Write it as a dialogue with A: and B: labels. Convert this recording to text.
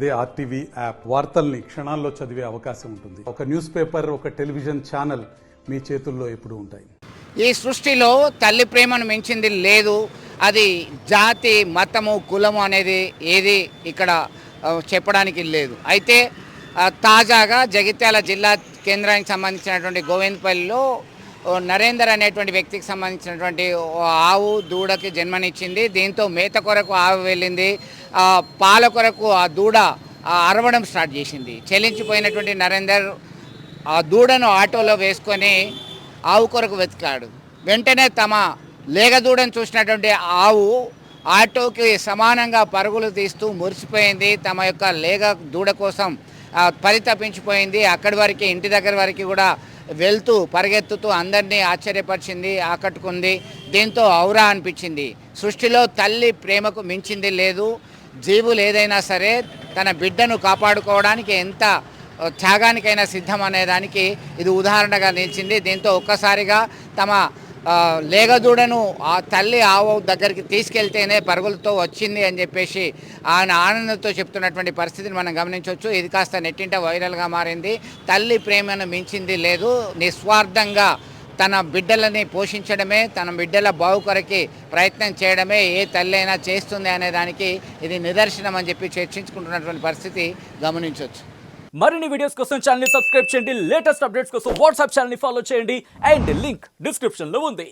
A: అదే RTV app వార్తల్ని క్షణాల్లో చదివే అవకాశం ఉంటుంది. ఒక న్యూస్ పేపర్, ఒక టెలివిజన్ ఛానల్ మీ చేతుల్లో ఎప్పుడూ ఉంటాయి.
B: ఈ సృష్టిలో తల్లి ప్రేమను మించింది లేదు. అది జాతి, మతము, కులము అనేది ఏది ఇక్కడ చెప్పడానికి లేదు. అయితే తాజాగా జగిత్యాల జిల్లా కేంద్రానికి సంబంధించినటువంటి గోవిందపల్లిలో నరేందర్ అనేటువంటి వ్యక్తికి సంబంధించినటువంటి ఆవు దూడకి జన్మనిచ్చింది. దీంతో మేత కొరకు ఆవు వెళ్ళింది. పాల కొరకు ఆ దూడ అరవడం స్టార్ట్ చేసింది. చెల్లించిపోయినటువంటి నరేందర్ ఆ దూడను ఆటోలో వేసుకొని ఆవు కొరకు వెతికాడు. వెంటనే తమ లేగదూడను చూసినటువంటి ఆవు ఆటోకి సమానంగా పరుగులు తీస్తూ మురిసిపోయింది. తమ యొక్క లేగ దూడ కోసం పరితపించిపోయింది. అక్కడి వరకు, ఇంటి దగ్గర వరకు కూడా వెళ్తూ పరిగెత్తుతూ అందరినీ ఆశ్చర్యపరిచింది, ఆకట్టుకుంది. దీంతో ఔరా అనిపించింది. సృష్టిలో తల్లి ప్రేమకు మించింది లేదు. జీవులు ఏదైనా సరే తన బిడ్డను కాపాడుకోవడానికి ఎంత త్యాగానికైనా సిద్ధం అనేదానికి ఇది ఉదాహరణగా నిలిచింది. దీంతో ఒక్కసారిగా తమ లేగదూడను ఆ తల్లి ఆవు దగ్గరికి తీసుకెళ్తేనే పరుగులతో వచ్చింది అని చెప్పేసి ఆయన ఆనందంతో చెప్తున్నటువంటి పరిస్థితిని మనం గమనించవచ్చు. ఇది కాస్త నెట్టింట వైరల్గా మారింది. తల్లి ప్రేమను మించింది లేదు. నిస్వార్థంగా తన బిడ్డలని పోషించడమే, తన బిడ్డల బావు కొరకి ప్రయత్నం చేయడమే ఏ తల్లి అయినా చేస్తుంది అనే దానికి ఇది నిదర్శనం అని చెప్పి చర్చించుకుంటున్నటువంటి పరిస్థితి గమనించవచ్చు.
C: మరిన్ని వీడియోస్ కోసం ఛానల్ ని సబ్స్క్రైబ్ చేయండి. లేటెస్ట్ అప్డేట్స్ కోసం వాట్సాప్ ఛానల్ ని ఫాలో చేయండి. అండ్ లింక్ డిస్క్రిప్షన్ లో ఉంది.